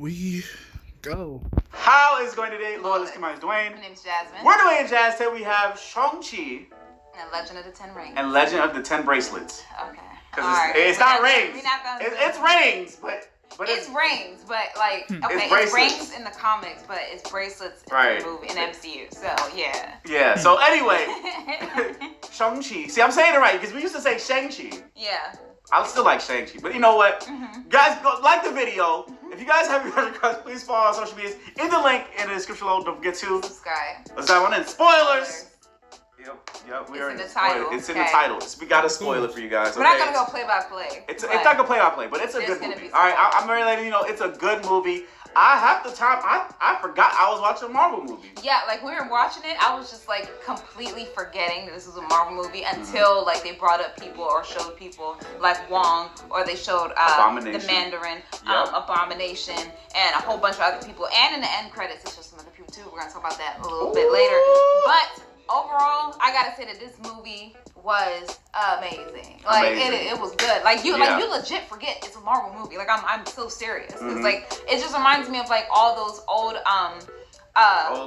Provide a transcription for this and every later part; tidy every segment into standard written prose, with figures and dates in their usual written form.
we go. How is it going today? Loyalist, my name is Dwayne. My name's Jasmine. We're Dwayne and Jazz. Today we have Shang-Chi And Legend of the Ten Rings. and Legend of the Ten Bracelets. Okay. Because it's not rings. It's rings, but it's rings, but like it's rings in the comics, but it's bracelets in the movie in MCU. So yeah. Yeah. So anyway, Shang-Chi. See, I'm saying it right because we used to say Shang-Chi. Yeah. I still like Shang-Chi, but you know what? Guys, go like the video. If you guys have your requests, please follow our social medias in the link in the description below. Don't forget to subscribe. Let's dive on in. Spoilers. Yep. It's in the title. It's in the title. We got to spoil it for you guys. We're not gonna go play by play. It's not gonna play by play, but it's a good movie. All right, I'm ready to let you know it's a good movie. Half the time I forgot I was watching a Marvel movie. Yeah, like we were watching it, I was just like completely forgetting that this was a Marvel movie until like they brought up people or showed people like Wong, or they showed the Mandarin, Abomination, and a whole bunch of other people. And in the end credits, it's just some other people too. We're gonna talk about that a little bit later. But overall, I gotta say that this movie was amazing. Like it was good. Like you legit forget it's a Marvel movie. Like I'm so serious. It's like it just reminds me of like all those old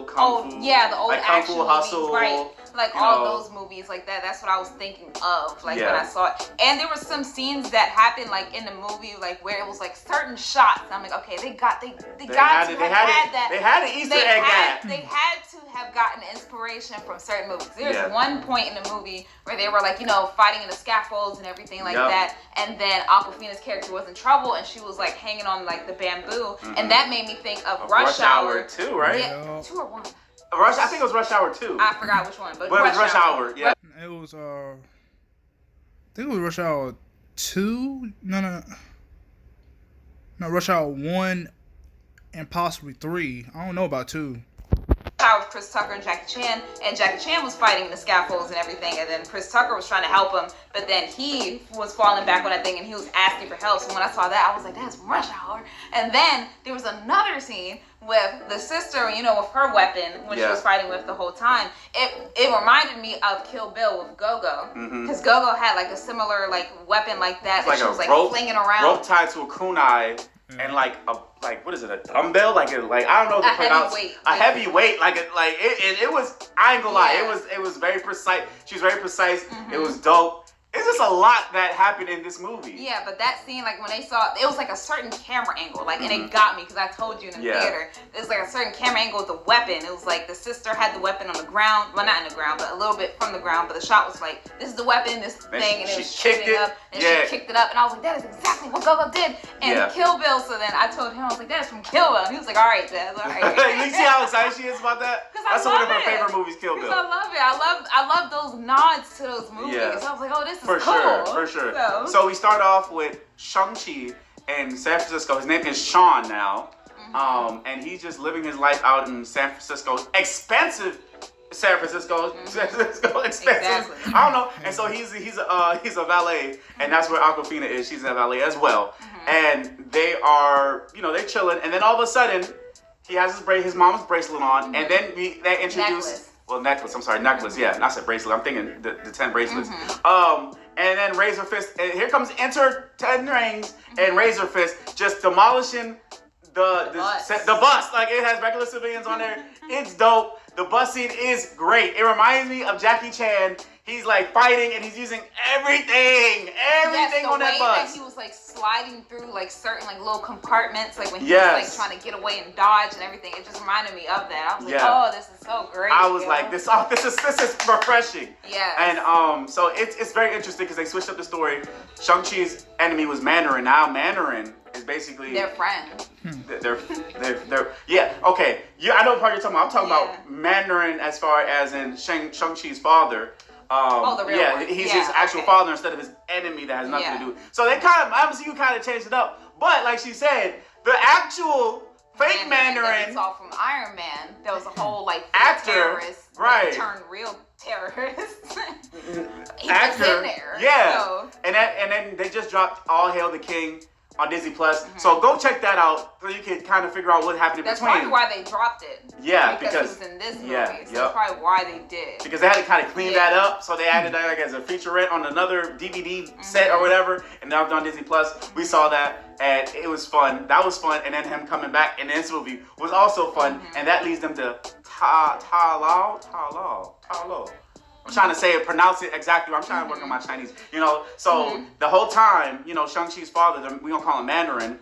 kung fu, the old like action movies, Hustle, right? Like all those movies like that. That's what I was thinking of, like when I saw it. And there were some scenes that happened like in the movie, like where it was like certain shots. I'm like, okay, they had an Easter egg gap. They had to have gotten inspiration from certain movies. There's one point in the movie where they were like, fighting in the scaffolds and everything like that. And then Awkwafina's character was in trouble and she was like hanging on like the bamboo. And that made me think of Rush Hour 2, right? Yeah, 2 or 1. I think it was Rush Hour 2. I forgot which one, but it was Rush Hour. Yeah. It was I think it was Rush Hour 2. No, Rush Hour 1 and possibly 3. I don't know about 2. With Chris Tucker and Jackie Chan was fighting in the scaffolds and everything, and then Chris Tucker was trying to help him, but then he was falling back on that thing and he was asking for help. So when I saw that, I was like, that's Rush Hour. And then there was another scene with the sister, with her weapon when she was fighting with the whole time. It reminded me of Kill Bill with Go-Go, because Go-Go had like a similar like weapon like that, that she was like flinging around, rope tied to a kunai. And what is it? A dumbbell? I don't know the pronounce. A heavy weight. It was. I ain't gonna lie. It was very precise. She was very precise. It was dope. It's just a lot that happened in this movie. Yeah, but that scene, like when they saw it was like a certain camera angle, and it got me because I told you in the theater, it was like a certain camera angle with the weapon. It was like the sister had the weapon on the ground, well not in the ground, but a little bit from the ground. But the shot was like, this is the weapon, this thing, and it was shooting up, and she kicked it up, and I was like, that is exactly what Go-Go did in Kill Bill. So then I told him, I was like, that is from Kill Bill. And he was like, all right, Jazz, all right. You see how excited she is about that? That's one of her favorite movies, Kill Bill. I love it. I love those nods to those movies. So I was like, oh, this is cool. For sure. So we start off with Shang-Chi in San Francisco. His name is Sean now. And he's just living his life out in San Francisco. Expensive San Francisco. Expensive. Exactly. I don't know. And so he's a valet, and that's where Awkwafina is. She's a valet as well. And they are, they're chilling, and then all of a sudden he has his mom's bracelet on, and then they introduce necklace. Yeah, not said bracelet. I'm thinking the 10 bracelets. And then Razor Fist, and here comes Enter 10 Rings, and Razor Fist just demolishing the bus. Like, it has regular civilians on there. It's dope. The bus scene is great. It reminds me of Jackie Chan. He's like fighting and he's using everything on that bus. That he was like sliding through like certain like little compartments, like when he was like trying to get away and dodge and everything. It just reminded me of that. I was like, oh, this is so great. I was like, this is refreshing. Yeah. And so it's very interesting because they switched up the story. Shang-Chi's enemy was Mandarin. Now Mandarin is basically their friend. They're okay. I know what part you're talking about. I'm talking about Mandarin as far as in Shang-Chi's father. The real one. He's his actual father instead of his enemy that has nothing to do. So they MCU kind of changed it up. But like she said, the actual fake Mandarin that we saw from Iron Man, there was a whole like actor terrorist turned real terrorist. He was in there. Yeah. So. And then they just dropped All Hail the King. on Disney Plus. So go check that out so you can kind of figure out what happened in That's between. That's probably why they dropped it. Yeah, because he was in this movie. Yeah, so that's probably why they did. Because they had to kind of clean that up, so they added that like as a featurette on another DVD set or whatever, and now it's on Disney Plus. We saw that, and it was fun. That was fun, and then him coming back in this movie was also fun, and that leads them to Ta Lo. I'm trying to say it, pronounce it exactly. I'm trying to work on my Chinese, So the whole time, Shang-Chi's father, we gonna call him Mandarin,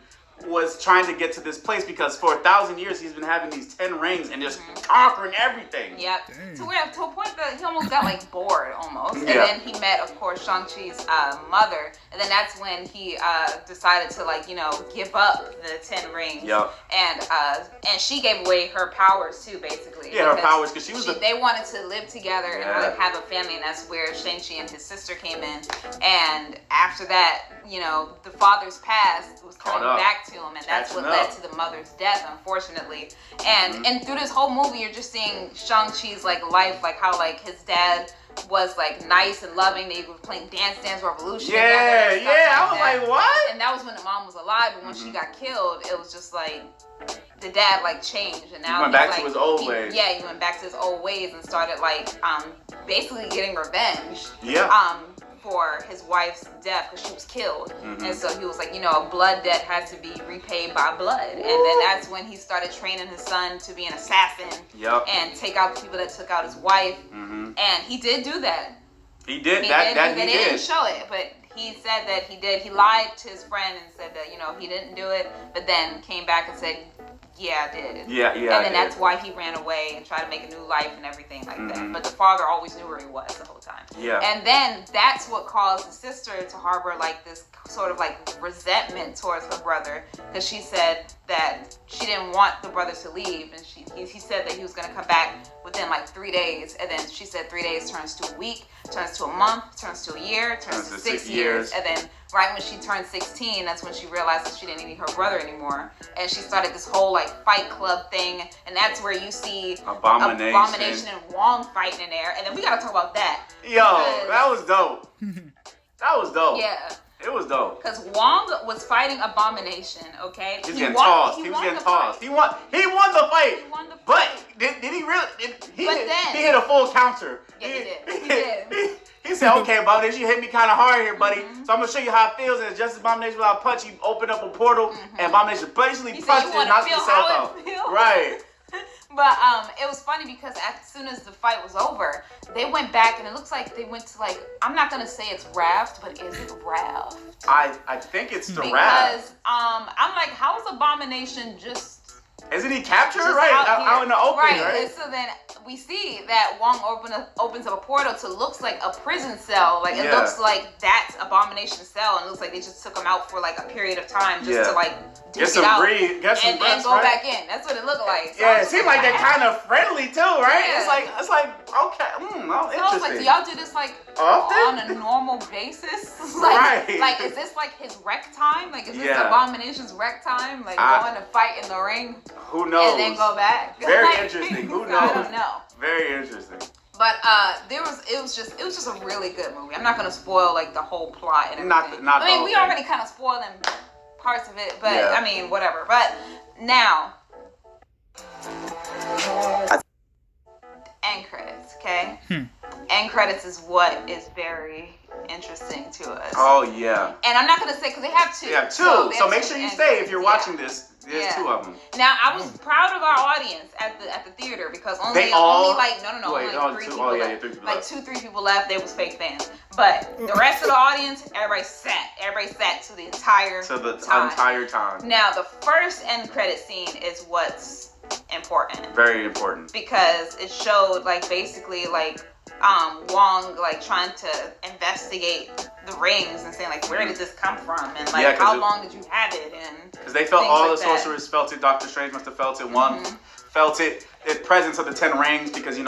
was trying to get to this place because for 1,000 years he's been having these 10 rings and just conquering everything. Yep. To a point that he almost got like bored almost. And then he met, of course, Shang-Chi's mother. And then that's when he decided to give up the 10 rings. Yep. And she gave away her powers too, basically. Yeah, her powers because they wanted to live together and have a family, and that's where Shang-Chi and his sister came in. And after that, the father's past was coming back to him, and that's what led to the mother's death, unfortunately. And through this whole movie, you're just seeing Shang-Chi's life, how his dad was nice and loving. They were playing Dance Revolution. Yeah, I was like, what? And that was when the mom was alive, but when she got killed, it was just the dad changed, and now he went back to his old ways. Yeah, he went back to his old ways and started basically getting revenge. Yeah. For his wife's death because she was killed. And so he was a blood debt has to be repaid by blood. And then that's when he started training his son to be an assassin and take out the people that took out his wife. And he did do that. He did. He didn't show it, but he said that he did. He lied to his friend and said that he didn't do it, but then came back and said, yeah, I did. Yeah. And then that's why he ran away and tried to make a new life and everything like that. But the father always knew where he was the whole time. Yeah. And then that's what caused the sister to harbor this sort of resentment towards her brother, because she said that she didn't want the brother to leave, and he said that he was going to come back within 3 days, and then she said 3 days turns to a week, turns to a month, turns to a year, turns to 6 years, and then right when she turned 16, that's when she realized that she didn't need her brother anymore, and she started this whole Fight Club thing, and that's where you see Abomination and Wong fighting in there, and then we gotta talk about that. Yo, that was dope. That was dope. Yeah. It was dope. Because Wong was fighting Abomination, okay? He was getting tossed. He won the fight. But did he really? He hit a full counter. Yeah, he did. He said, okay, Abomination, you hit me kind of hard here, buddy. So I'm going to show you how it feels. And just as Abomination without punch, he opened up a portal, and Abomination basically punched it and knocked himself out. Right. But it was funny because as soon as the fight was over, they went back and it looks like they went to I'm not gonna say it's Raft, but is it Raft? I think it's the Raft. Because I'm like, how is Abomination just? Isn't he captured out in the open? Right. And so then we see that Wong opens up a portal to looks like a prison cell. It looks like that's Abomination's cell, and it looks like they just took him out for a period of time just to get some breathe, and go back in. That's what it looked like. So it seemed like they're kind of friendly too, right? Yeah. It's like okay, interesting. So I was like, do y'all do this often? on a normal basis? Right. Is this his rec time? Is this Abomination's rec time? Going to fight in the ring? Who knows? And then go back. Very interesting. Who knows? I don't know. Very interesting. But it was just a really good movie. I'm not gonna spoil the whole plot and everything. Not I mean, we already kind of spoiled parts of it, but I mean, whatever. But now, end credits, okay? End credits is what is very interesting to us. Oh yeah. And I'm not gonna say because they have two. They have two. So make sure you stay if you're watching this. There's two of them. Now I was proud of our audience at the theater because only three people left. 2-3 people left. They was fake fans, but the rest of the audience, everybody sat to the entire time. Now the first end credit scene is what's important. Very important. Because it showed basically Wong trying to investigate the rings and saying where did this come from and how long did you have it, and because they felt all the sorcerers felt it. Doctor Strange must have felt it. Wong felt it. The presence of the 10 rings because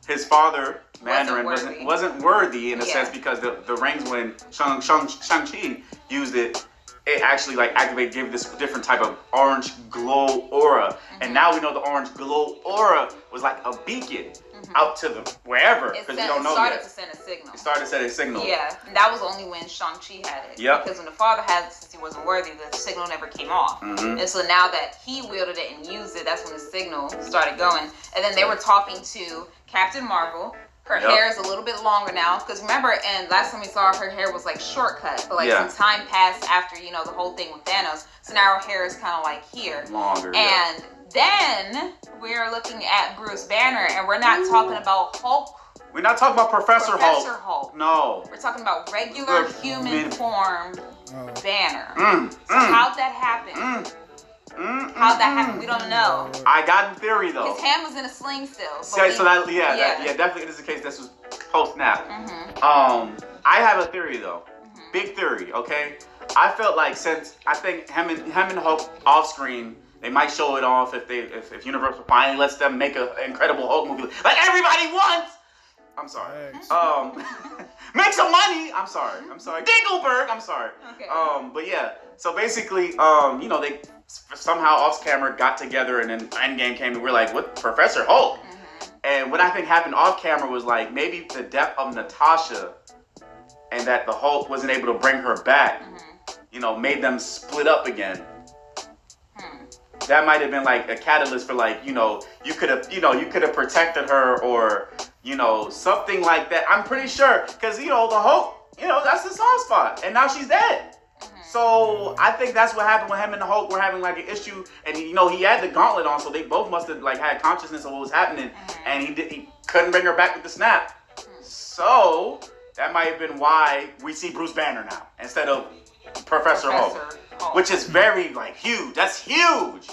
his father Mandarin wasn't worthy in a sense because the rings when Shang-Chi used it it actually like activated, gave this different type of orange glow aura. And now we know the orange glow aura was like a beacon out to the wherever, because we don't know yet. It started to send a signal. It started to send a signal. Yeah, and that was only when Shang-Chi had it. Yep. Because when the father had it, since he wasn't worthy, the signal never came off. And so now that he wielded it and used it, that's when the signal started going. And then they were talking to Captain Marvel. Her hair is a little bit longer now, because remember, and last time we saw her hair was like shortcut, but like some time passed after, you know, the whole thing with Thanos, so now her hair is kind of like here. Longer. And then we're looking at Bruce Banner, and we're not talking about Hulk. We're not talking about Professor Hulk. No. We're talking about regular human form Banner. So how'd that happen? How'd that happen? We don't know. I got a theory though. His hand was in a sling still. Definitely is the case. This was post snap. I have a theory though. Big theory, okay? I felt like since I think him and Hulk off screen, they might show it off if Universal finally lets them make an Incredible Hulk movie like everybody wants. I'm sorry. Make some money. I'm sorry. Dingleberg. I'm sorry. Okay. But yeah. So basically, you know, they somehow off camera got together, and then Endgame came, and we're like, what, Professor Hulk? And what I think happened off camera was like maybe the death of Natasha, and that the Hulk wasn't able to bring her back, you know, made them split up again. That might have been like a catalyst for like, you know, you could have protected her, or, you know, something like that. I'm pretty sure, because, you know, the Hulk, you know, that's the soft spot, and now she's dead. So I think that's what happened when him and the Hulk were having like an issue, and you know, he had the gauntlet on, so they both must have like had consciousness of what was happening, and he couldn't bring her back with the snap. So that might have been why we see Bruce Banner now instead of Professor Hulk. Which is very like huge. That's huge.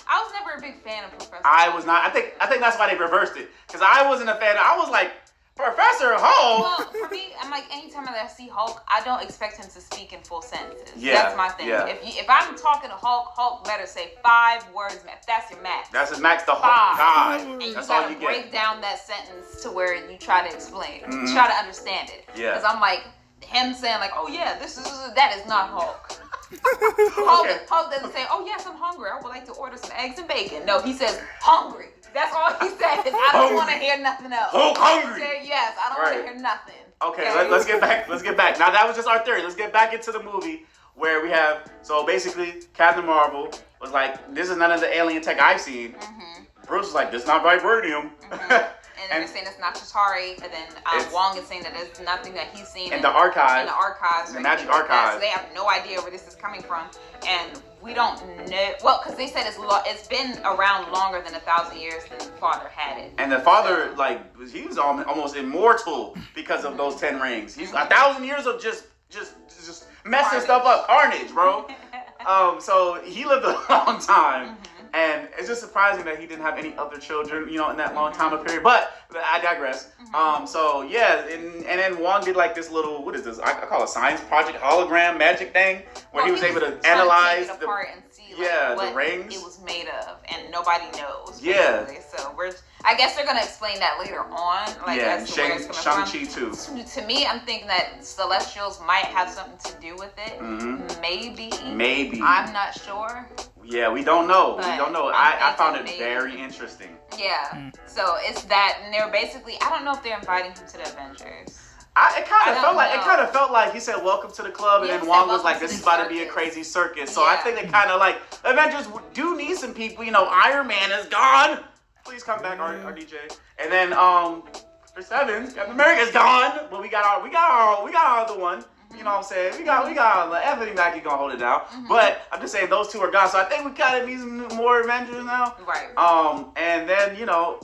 I was never a big fan of Professor I Hulk. was not. I think that's why they reversed it, because I wasn't a fan. I was like, Professor Hulk. Well, for me, I'm like, anytime that I see Hulk, I don't expect him to speak in full sentences. Yeah, that's my thing. yeah. If I'm talking to Hulk, Hulk better say 5 words max. That's your max. That's his max. The 5. Hulk God. And you That's all gotta you break get. down that sentence to where you try to explain, try to understand it. Yeah. Because I'm like, him saying like, oh yeah, that is not Hulk. Hulk doesn't say, oh yes, I'm hungry, I would like to order some eggs and bacon. No, he says hungry. That's all he says. I don't want to hear nothing else. Hulk hungry. Yes, I don't want to hear nothing. Okay, let's get back. Let's get back. Now that was just our theory. Let's get back into the movie where we have, so basically Captain Marvel was like, this is none of the alien tech I've seen. Bruce was like, this is not vibranium. And then they're saying it's not Chitauri, and then Wong is saying that it's nothing that he's seen in the archives. In the archives. The magic archives. So they have no idea where this is coming from. And we don't know, well, because they said it's been around longer than 1,000 years than the father had it. And the father, like, he was almost immortal because of those 10 rings. He's 1,000 years of just messing stuff up. Carnage, bro. So he lived a long time. And it's just surprising that he didn't have any other children, you know, in that long time period. But I digress. So yeah, and then Wong did like this little, what is this? I call it science project hologram magic thing, where he was able to analyze the apart and see the rings it was made of, and nobody knows. Yeah. Basically. So I guess they're gonna explain that later on. Like, yeah, as to where it's coming Shang-Chi too. To me, I'm thinking that Celestials might have something to do with it. Maybe. I'm not sure. Yeah, we don't know. I found it maybe. very interesting. Yeah. So it's that, and they're basically, I don't know if they're inviting him to the Avengers. It kind of felt like he said welcome to the club, and then Wong was like, this is about to be a crazy circus. So I think they kind of like, Avengers do need some people, you know, Iron Man is gone. Please come back, RDJ. And then Chris Evans, Captain America's gone, but we got our other one. You know what I'm saying? We got Anthony Mackie gonna hold it down. But I'm just saying those two are gone. So I think we kind of need some more Avengers now. Right. And then, you know,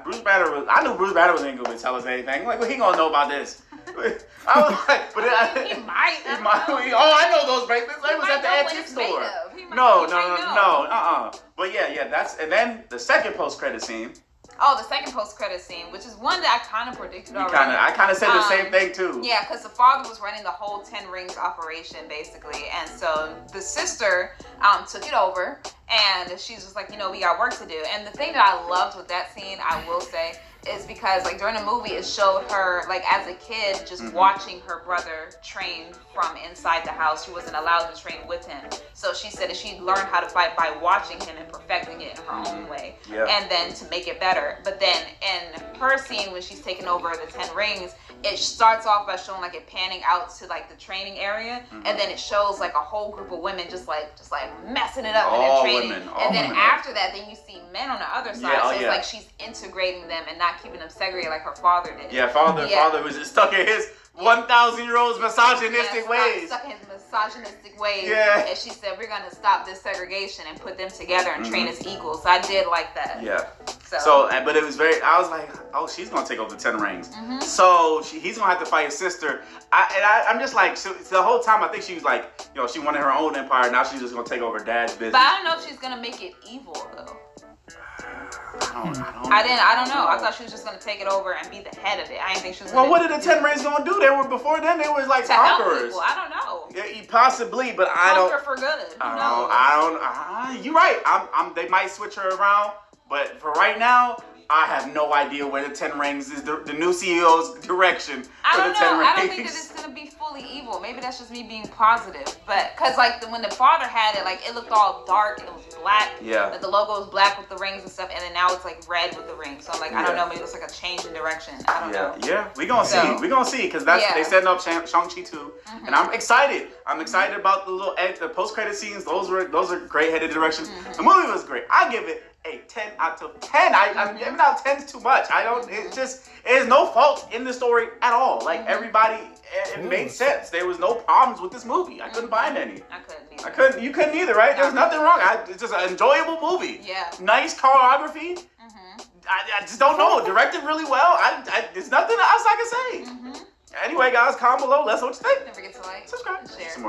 Bruce Banner I knew Bruce Banner wasn't gonna tell us anything. Like, well, he gonna know about this. I was like, but he might. I know those bracelets. They was at the antique store. No. But yeah, that's, and then the second post-credit scene. Oh, the second post-credit scene, which is one that I kind of predicted already. I kind of said the same thing too. Yeah, because the father was running the whole 10 Rings operation, basically. And so the sister took it over, and she's just like, you know, we got work to do. And the thing that I loved with that scene, I will say, is because like during the movie it showed her like as a kid just watching her brother train from inside the house. She wasn't allowed to train with him, so she said that she learned how to fight by watching him and perfecting it in her own way, and then to make it better. But then in her scene when she's taking over the 10 rings, it starts off by showing like it panning out to like the training area, and then it shows like a whole group of women just like messing it up in their training. And then after that, then you see men on the other side. So it's like she's integrating them and not keeping them segregated like her father did. Yeah, father was just stuck in his 1,000-year-old misogynistic ways. Stuck in his misogynistic ways. Yeah. And she said, we're going to stop this segregation and put them together and train as equals. So I did like that. Yeah. So, but it was I was like, oh, she's going to take over the 10 rings. So he's going to have to fight his sister. I'm just like, the whole time I think she was like, she wanted her own empire. Now she's just going to take over dad's business. But I don't know if she's going to make it evil, though. I don't know. I thought she was just gonna take it over and be the head of it. I didn't think she was. Well, what are the 10 rings gonna do? They were before then. They were like conquerors. I don't know. Yeah, possibly, but I don't. Conquer for good. I don't. You're right. They might switch her around, but for right now, I have no idea where the 10 rings is. The new CEO's direction for the 10 rings. I don't think that it's gonna be fully evil. Maybe that's just me being positive. But because like when the father had it, like it looked all dark. It was black. Yeah. Like, the logo was black with the rings and stuff, and then now it's like red with the rings. So I'm like, I don't know. Maybe it's like a change in direction. I don't know. Yeah, we gonna see. We gonna see because they setting up Shang-Chi too, and I'm excited. I'm excited about the post-credit scenes. Those are great headed directions. The movie was great. I give it a 10 out of 10. I'm giving out 10's too much. There's no fault in the story at all. Like everybody, it made sense. There was no problems with this movie. I couldn't find any. I couldn't. You couldn't either, right? There's nothing wrong. It's just an enjoyable movie. Yeah. Nice choreography. I just don't know. Directed really well. There's nothing else I can say. Anyway, guys, comment below. Let us know what you think. Don't forget to like, subscribe, share. Some more.